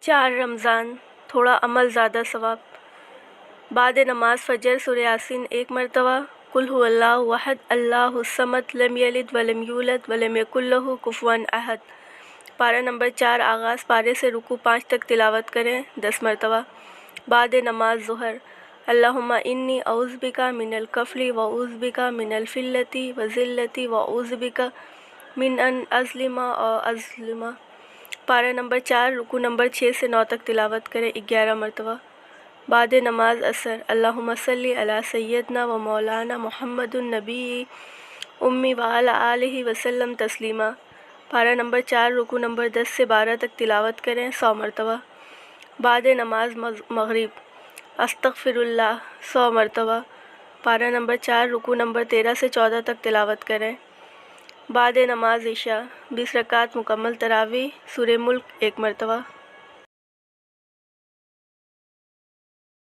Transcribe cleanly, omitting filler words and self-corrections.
4 رمضان تھوڑا عمل زیادہ ثواب۔ بعد نماز فجر سورہ یاسین 1 مرتبہ، قل هو اللہ احد اللہ الصمد لم یلد ولم یولد ولم یکن لہ کفوا احد۔ پارہ نمبر 4 آغاز پارے سے رکوع 5 تک تلاوت کریں 10 مرتبہ۔ بعد نماز ظہر، اللہم انی اعوذ بک من الکفر واعوذ بک من الفلۃ والذلۃ واعوذ بک من ان اظلم او اظلم۔ پارہ نمبر 4 رکوع نمبر 6 سے 9 تک تلاوت کریں 11 مرتبہ۔ بعد نماز عصر، اللہم صلی علی سیدنا و مولانا محمد النبی امی وعلی آلہ وسلم تسلیما۔ پارہ نمبر 4 رکوع نمبر 10 سے 12 تک تلاوت کریں 100 مرتبہ۔ بعد نماز مغرب، استغفر اللہ 100 مرتبہ۔ پارہ نمبر 4 رکوع نمبر 13 سے 14 تک تلاوت کریں۔ بعد نماز عشاء 20 رکعت مکمل تراویح، سورہ ملک 1 مرتبہ۔